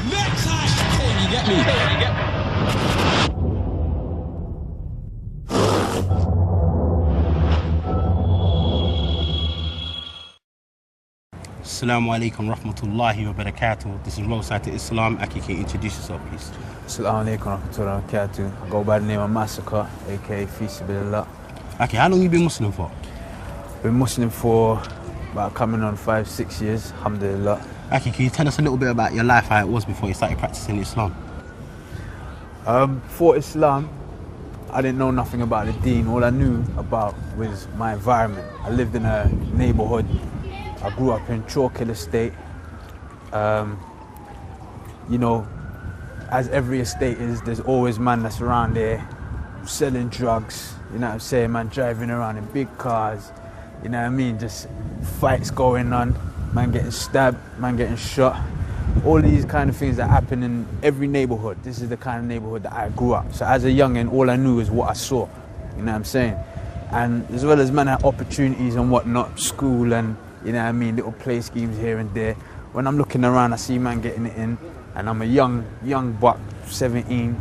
Next time. You get me? You get me? Assalamu alaikum rahmatullahi wa barakatuh. This is Roadside to Islam. Aki, can you introduce yourself, please? Assalamu alaikum rahmatullahi wa barakatuh. I go by the name of Massacre, aka Feasibillah. Aki, how long have you been Muslim for? Been Muslim for about coming on 5-6 years, alhamdulillah. Aki, can you tell us a little bit about your life, how it was before you started practicing Islam? For Islam, I didn't know nothing about the deen. All I knew about was my environment. I lived in a neighborhood. I grew up in Chalkhill Estate. You know, as every estate is, there's always man that's around there selling drugs, you know what I'm saying, man driving around in big cars, you know what I mean, just fights going on, man getting stabbed, man getting shot, all these kind of things that happen in every neighborhood. This is the kind of neighborhood that I grew up. So as a youngin', all I knew is what I saw, you know what I'm saying, and as well as man had opportunities and whatnot, school and, you know what I mean, little play schemes here and there. When I'm looking around, I see man getting it in, and I'm a young buck, 17,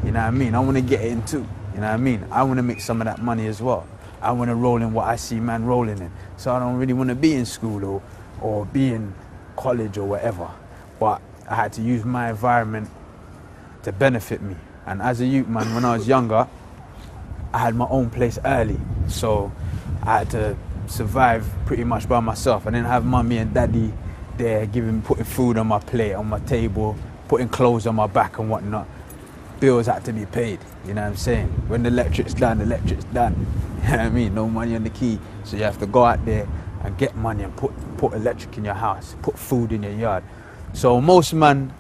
you know what I mean? I want to get it in too, you know what I mean? I want to make some of that money as well. I want to roll in what I see man rolling in. So I don't really want to be in school or be in college or whatever. But I had to use my environment to benefit me. And as a youth man, when I was younger, I had my own place early. So I had to survive pretty much by myself. I didn't have mummy and daddy there putting food on my plate, on my table, putting clothes on my back and whatnot. Bills had to be paid, you know what I'm saying? When the electric's done, the electric's done. You know what I mean? No money on the key. So you have to go out there and get money and put electric in your house, put food in your yard. So most man,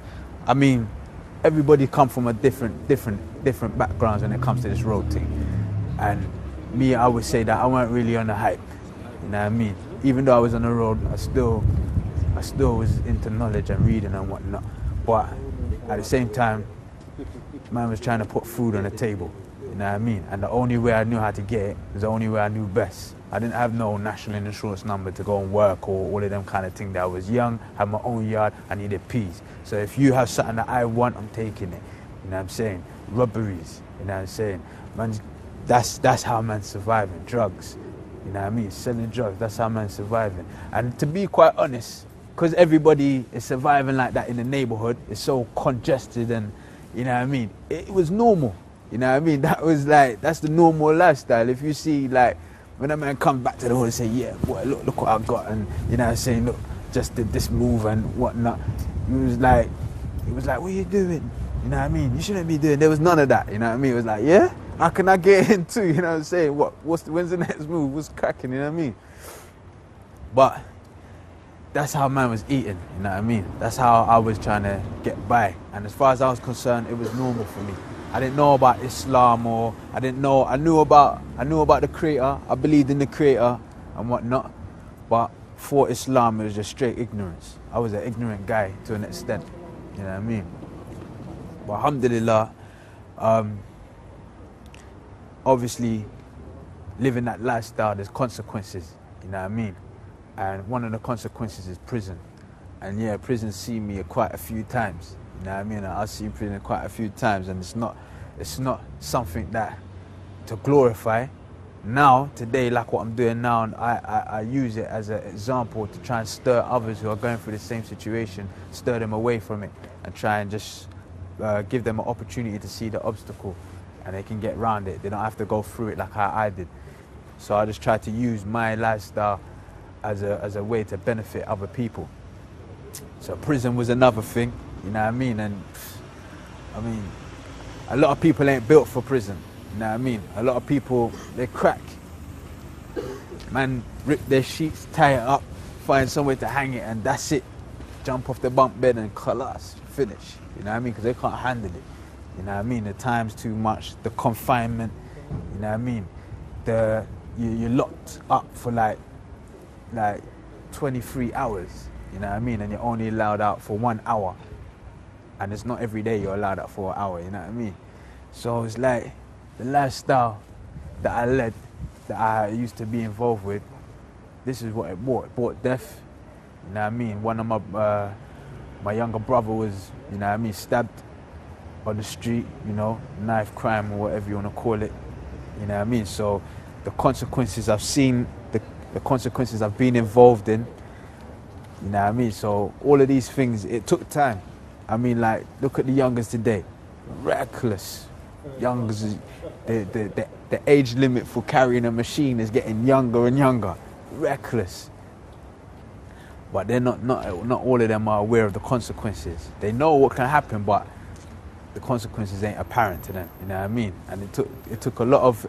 I mean, everybody come from a different backgrounds when it comes to this road thing. And me, I would say that I weren't really on the hype. You know what I mean? Even though I was on the road, I still was into knowledge and reading and whatnot. But at the same time, man was trying to put food on the table. You know what I mean? And the only way I knew how to get it was the only way I knew best. I didn't have no national insurance number to go and work or all of them kind of things. I was young, had my own yard, I needed peas. So if you have something that I want, I'm taking it. You know what I'm saying? Robberies, you know what I'm saying? Man, that's how man's surviving. Drugs. You know what I mean? Selling drugs, that's how man's surviving. And to be quite honest, because everybody is surviving like that in the neighborhood, it's so congested and, you know what I mean? It was normal, you know what I mean? That's the normal lifestyle. If you see, like, when a man comes back to the hood and say, yeah, boy, look what I got, and, you know what I'm saying, look, just did this move and whatnot. It was like, what are you doing? You know what I mean? You shouldn't be doing, there was none of that, you know what I mean? It was like, yeah? How can I get in too? You know what I'm saying? When's the next move? What's cracking? You know what I mean? But that's how man was eating. You know what I mean? That's how I was trying to get by. And as far as I was concerned, it was normal for me. I didn't know about Islam or I knew about the Creator. I believed in the Creator and whatnot. But for Islam, it was just straight ignorance. I was an ignorant guy to an extent. You know what I mean? But alhamdulillah. Obviously, living that lifestyle, there's consequences, you know what I mean? And one of the consequences is prison. And yeah, prison seen me quite a few times, you know what I mean? I've seen prison quite a few times, and it's not something that to glorify. Now, today, like what I'm doing now, and I use it as an example to try and stir others who are going through the same situation, stir them away from it, and try and just give them an opportunity to see the obstacle. And they can get around it. They don't have to go through it like how I did. So I just try to use my lifestyle as a way to benefit other people. So prison was another thing, you know what I mean? And I mean, a lot of people ain't built for prison, you know what I mean? A lot of people, they crack. Man, rip their sheets, tie it up, find somewhere to hang it, and that's it. Jump off the bunk bed and khalas, finish, you know what I mean? Because they can't handle it. You know what I mean? The time's too much, the confinement, you know what I mean? You're locked up for like 23 hours, you know what I mean? And you're only allowed out for 1 hour. And it's not every day you're allowed out for an hour, you know what I mean? So it's like the lifestyle that I led, that I used to be involved with, this is what it brought. It brought death, you know what I mean? One of My younger brother was, you know what I mean, stabbed on the street, you know, knife crime or whatever you want to call it, you know what I mean? So the consequences I've seen, the consequences I've been involved in, you know what I mean? So all of these things, it took time. I mean, like, look at the youngers today, reckless. Youngers, the age limit for carrying a machine is getting younger and younger, reckless. But they're not all of them are aware of the consequences. They know what can happen, but the consequences ain't apparent to them, you know what I mean? And it took a lot of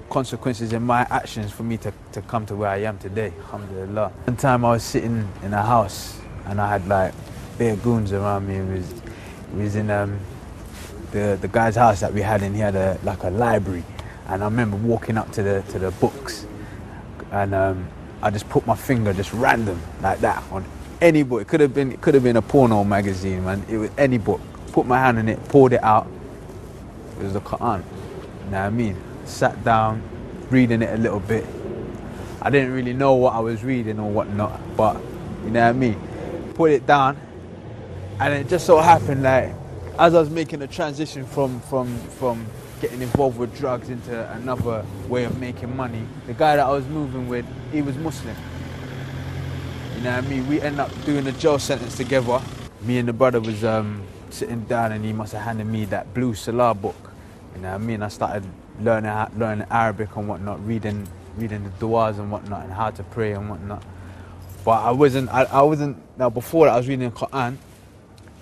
consequences in my actions for me to come to where I am today, alhamdulillah. One time I was sitting in a house and I had like bare goons around me. It was in the guy's house that we had, and he had a library. And I remember walking up to the books, and I just put my finger just random like that on any book. It could have been a porno magazine, man. It was any book. Put my hand in it, pulled it out. It was the Quran. You know what I mean? Sat down, reading it a little bit. I didn't really know what I was reading or whatnot, but you know what I mean? Put it down, and it just so happened, like, as I was making a transition from getting involved with drugs into another way of making money, the guy that I was moving with, he was Muslim. You know what I mean? We ended up doing a jail sentence together. Me and the brother was sitting down, and he must have handed me that blue Salah book. You know what I mean? I started learning Arabic and whatnot, reading the du'as and whatnot, and how to pray and whatnot. But I wasn't. Now before that, I was reading the Quran,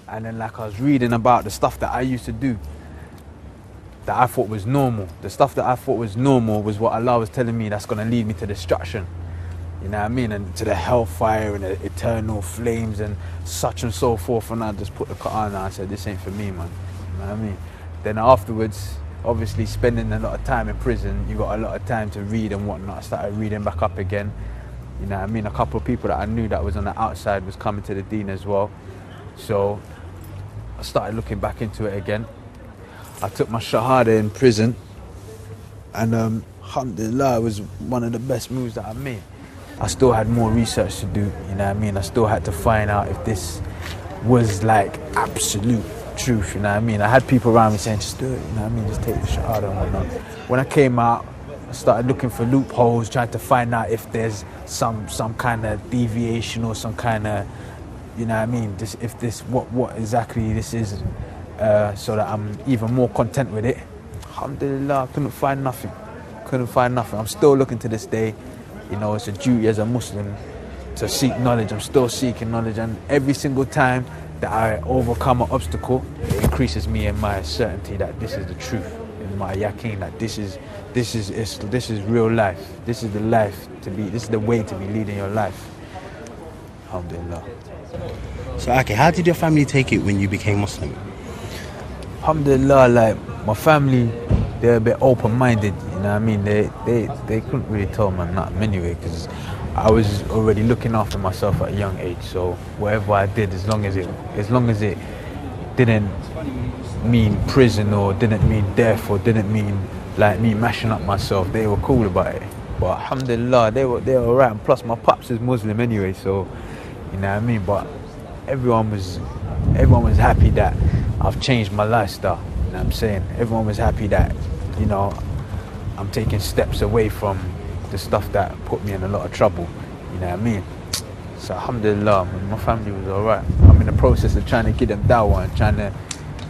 and then like I was reading about the stuff that I used to do, that I thought was normal. The stuff that I thought was normal was what Allah was telling me that's going to lead me to destruction. You know what I mean? And to the hellfire and the eternal flames and such and so forth. And I just put the Quran down and said, this ain't for me, man. You know what I mean? Then afterwards, obviously spending a lot of time in prison, you got a lot of time to read and whatnot. I started reading back up again. You know what I mean? A couple of people that I knew that was on the outside was coming to the deen as well. So I started looking back into it again. I took my shahada in prison, and alhamdulillah, it was one of the best moves that I made. I still had more research to do, you know what I mean? I still had to find out if this was like absolute truth, you know what I mean? I had people around me saying, just do it, you know what I mean? Just take the shahada and whatnot. When I came out, I started looking for loopholes, trying to find out if there's some kind of deviation or some kind of, you know what I mean? What exactly this is, so that I'm even more content with it. Alhamdulillah, I couldn't find nothing. I'm still looking to this day. You know, it's a duty as a Muslim to seek knowledge. I'm still seeking knowledge, and every single time that I overcome an obstacle, it increases me in my certainty that this is the truth, in my yaqeen that this is real life. This is the life to be. This is the way to be leading your life. Alhamdulillah. So, okay, how did your family take it when you became Muslim? Alhamdulillah, like my family, they're a bit open-minded. You know what I mean? They couldn't really tell me nothing anyway, because I was already looking after myself at a young age. So whatever I did, as long as it didn't mean prison or didn't mean death or didn't mean like me mashing up myself, they were cool about it. But alhamdulillah, they were alright. And plus my pops is Muslim anyway, so you know what I mean. But everyone was happy that I've changed my lifestyle. You know what I'm saying? Everyone was happy that, you know, I'm taking steps away from the stuff that put me in a lot of trouble. You know what I mean? So alhamdulillah, my family was alright. I'm in the process of trying to get them dawah and trying to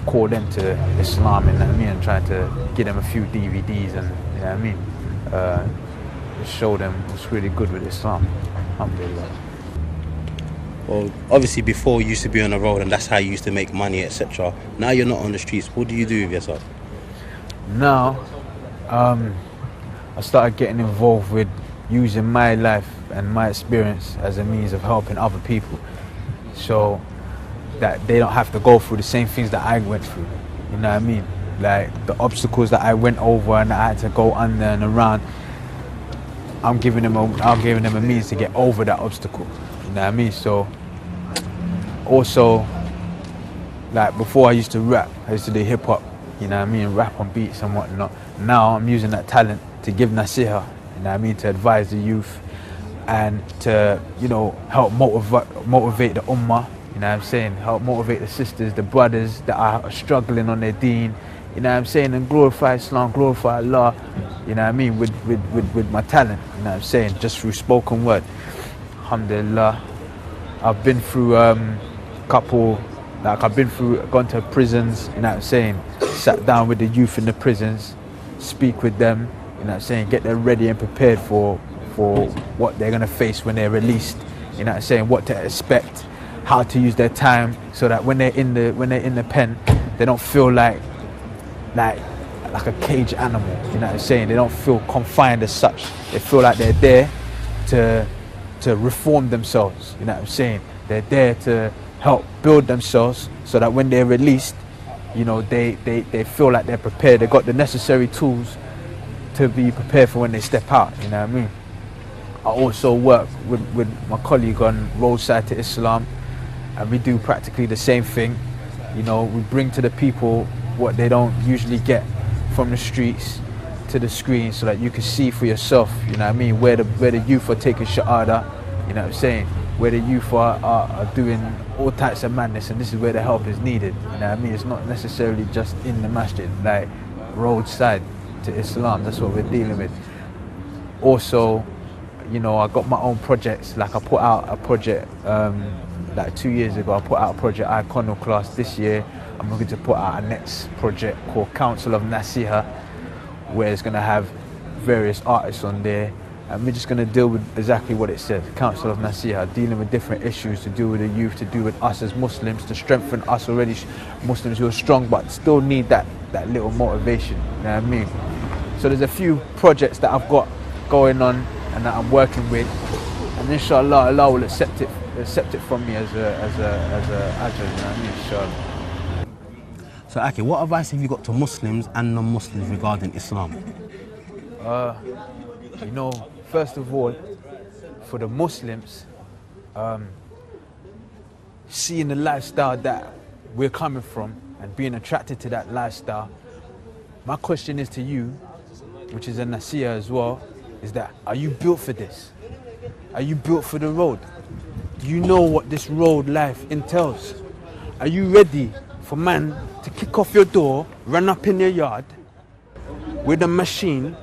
call them to Islam, you know what I mean? And trying to get them a few DVDs and, you know what I mean? Just show them what's really good with Islam. Alhamdulillah. Well, obviously before you used to be on the road and that's how you used to make money, etc. Now you're not on the streets. What do you do with yourself? Now, I started getting involved with using my life and my experience as a means of helping other people, so that they don't have to go through the same things that I went through. You know what I mean? Like the obstacles that I went over and I had to go under and around. I'm giving them a means to get over that obstacle. You know what I mean? So also, like before I used to rap, I used to do hip hop, you know what I mean, rap on beats and whatnot. Now I'm using that talent to give nasiha, you know what I mean, to advise the youth, and to, you know, help motivate the ummah, you know what I'm saying, help motivate the sisters, the brothers that are struggling on their deen, you know what I'm saying, and glorify Islam, glorify Allah, you know what I mean, with my talent, you know what I'm saying, just through spoken word. Alhamdulillah. I've been through gone to prisons, you know what I'm saying, sat down with the youth in the prisons, speak with them, you know what I'm saying, get them ready and prepared for what they're gonna face when they're released, you know what I'm saying, what to expect, how to use their time so that when they're in the pen, they don't feel like a caged animal, you know what I'm saying, they don't feel confined as such. They feel like they're there to reform themselves, you know what I'm saying, they're there to help build themselves so that when they're released, you know, they feel like they're prepared, they've got the necessary tools to be prepared for when they step out, you know what I mean. I also work with my colleague on Roadside to Islam, and we do practically the same thing. You know, we bring to the people what they don't usually get from the streets to the screen so that you can see for yourself, you know what I mean, where the youth are taking shahada, you know what I'm saying, where the youth are doing all types of madness, and this is where the help is needed, you know what I mean. It's not necessarily just in the masjid, like Roadside to Islam, that's what we're dealing with. Also, you know, I got my own projects, like I put out a project like 2 years ago, I put out a project Iconoclast. This year I'm looking to put out a next project called Council of Nasiha, where it's going to have various artists on there, and we're just going to deal with exactly what it says, Council of Nasiha, dealing with different issues to do with the youth, to do with us as Muslims, to strengthen us already Muslims who are strong but still need that little motivation, you know what I mean. So there's a few projects that I've got going on and that I'm working with, and inshallah Allah will accept it from me as a ajr, you know what I mean, inshallah. So, Aki, what advice have you got to Muslims and non-Muslims regarding Islam? You know, first of all, for the Muslims, seeing the lifestyle that we're coming from and being attracted to that lifestyle, my question is to you, which is a nasiya as well, is that, are you built for this? Are you built for the road? Do you know what this road life entails? Are you ready for man to kick off your door, run up in your yard with a machine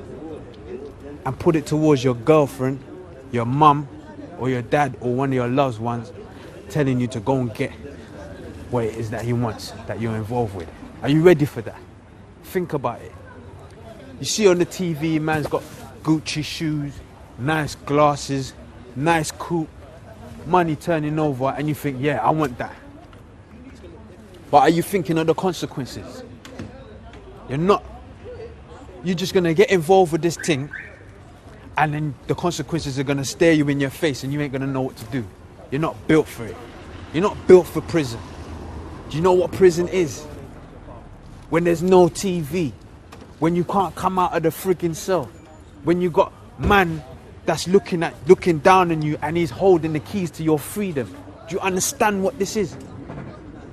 and put it towards your girlfriend, your mum, or your dad, or one of your loved ones, telling you to go and get what it is that he wants, that you're involved with? Are you ready for that? Think about it. You see on the TV, man's got Gucci shoes, nice glasses, nice coupe, money turning over, and you think, yeah, I want that. But are you thinking of the consequences? You're not. You're just going to get involved with this thing, and then the consequences are going to stare you in your face and you ain't going to know what to do. You're not built for it. You're not built for prison. Do you know what prison is? When there's no TV, when you can't come out of the freaking cell, when you got man that's looking down on you and he's holding the keys to your freedom. Do you understand what this is?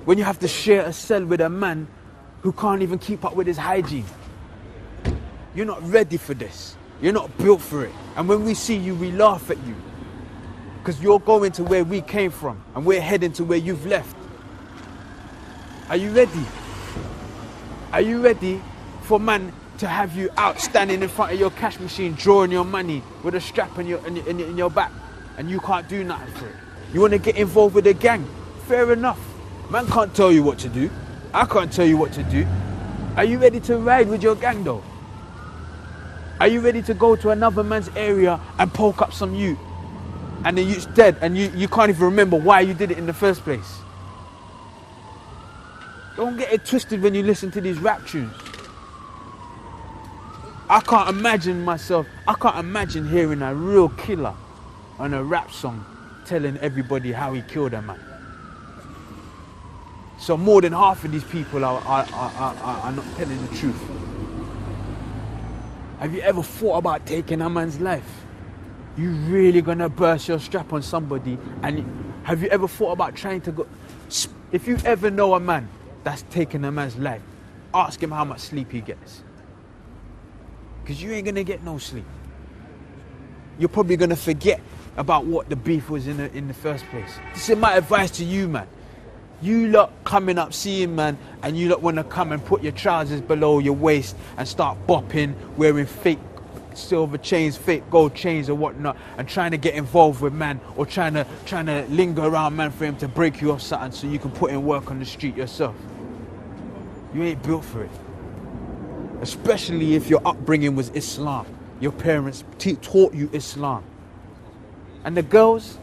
When you have to share a cell with a man who can't even keep up with his hygiene. You're not ready for this. You're not built for it. And when we see you, we laugh at you. Because you're going to where we came from and we're heading to where you've left. Are you ready? Are you ready for man to have you out standing in front of your cash machine drawing your money with a strap in your back and you can't do nothing for it? You want to get involved with a gang? Fair enough. Man can't tell you what to do. I can't tell you what to do. Are you ready to ride with your gang though? Are you ready to go to another man's area and poke up some youth and the youth's dead and you can't even remember why you did it in the first place? Don't get it twisted when you listen to these rap tunes. I can't imagine hearing a real killer on a rap song telling everybody how he killed a man. So more than half of these people are not telling the truth. Have you ever thought about taking a man's life? You really gonna burst your strap on somebody? And have you ever thought about trying to go? If you ever know a man that's taken a man's life, ask him how much sleep he gets. Because you ain't gonna get no sleep. You're probably gonna forget about what the beef was in the first place. This is my advice to you, man. You lot coming up seeing, man, and you lot want to come and put your trousers below your waist and start bopping, wearing fake silver chains, fake gold chains or whatnot, and trying to get involved with man, or trying to linger around man for him to break you off something so you can put in work on the street yourself. You ain't built for it. Especially if your upbringing was Islam. Your parents taught you Islam. And the girls,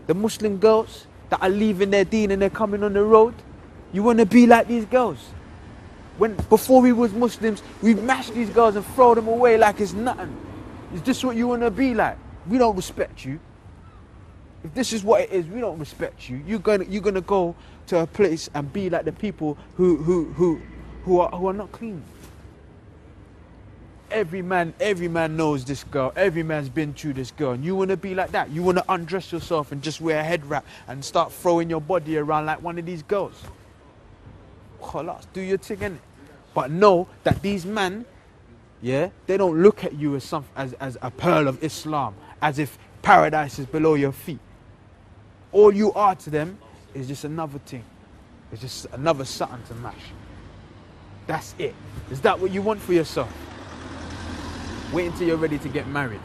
the Muslim girls that are leaving their deen and they're coming on the road, you want to be like these girls. Before we was Muslims, we'd mash these girls and throw them away like it's nothing. Is this what you want to be like? We don't respect you. If this is what it is, we don't respect you. You're gonna go to a place and be like the people who are not clean. Every man knows this girl. Every man's been through this girl. And you want to be like that. You want to undress yourself and just wear a head wrap and start throwing your body around like one of these girls. Khalas, do your thing, innit? But know that these men, yeah, they don't look at you as a pearl of Islam, as if paradise is below your feet. All you are to them is just another thing. It's just another something to mash. That's it. Is that what you want for yourself? Wait until you're ready to get married.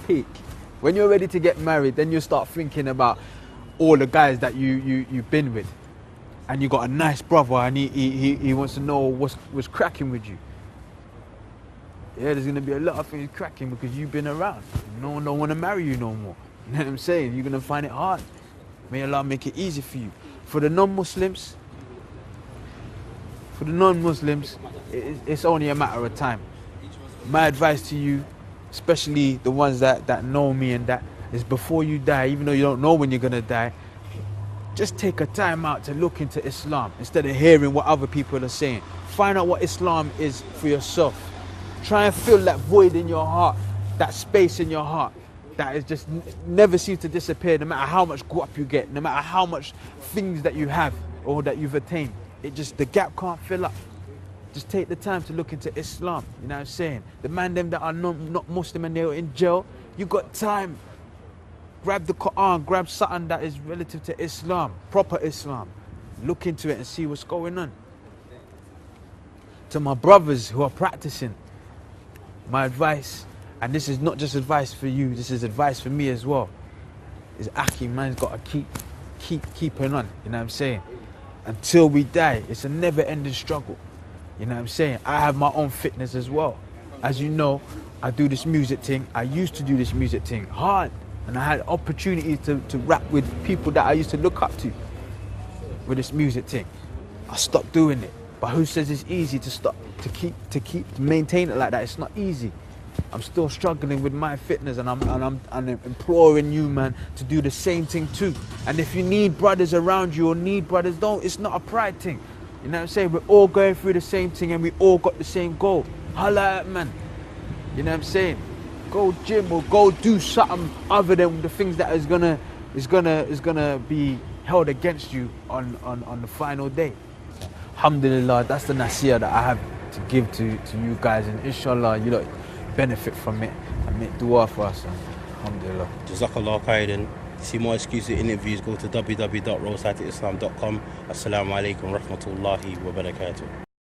Peak. When you're ready to get married, then you start thinking about all the guys that you've been with. And you got a nice brother and he wants to know what's cracking with you. Yeah, there's going to be a lot of things cracking because you've been around. No one don't want to marry you no more. You know what I'm saying? You're going to find it hard. May Allah make it easy for you. For the non-Muslims, it's only a matter of time. My advice to you, especially the ones that know me and that, is before you die, even though you don't know when you're going to die, just take a time out to look into Islam instead of hearing what other people are saying. Find out what Islam is for yourself. Try and fill that void in your heart, that space in your heart that is just never seems to disappear, no matter how much guap you get, no matter how much things that you have or that you've attained. The gap can't fill up. Just take the time to look into Islam. You know what I'm saying? The man them that are not Muslim and they're in jail, you got time. Grab the Quran, grab something that is relative to Islam, proper Islam. Look into it and see what's going on. To my brothers who are practicing, my advice, and this is not just advice for you, this is advice for me as well, is Aki, man's got to keeping on, you know what I'm saying? Until we die, it's a never-ending struggle. You know what I'm saying? I have my own fitness as well. As you know, I do this music thing. I used to do this music thing hard. And I had opportunities to rap with people that I used to look up to with this music thing. I stopped doing it. But who says it's easy to stop, to maintain it like that? It's not easy. I'm still struggling with my fitness and I'm imploring you, man, to do the same thing too. And if you need brothers around you or need brothers, it's not a pride thing. You know what I'm saying? We're all going through the same thing and we all got the same goal. Holla at man. You know what I'm saying? Go gym or go do something other than the things that is gonna be held against you on the final day. Alhamdulillah, that's the nasiyah that I have to give to you guys, and inshallah you lot benefit from it and make dua for us. Alhamdulillah. Jazakallah khairan. To see more exclusive interviews, go to www.roadside-to-islam.com. Assalamu alaikum wa rahmatullahi wa barakatuh.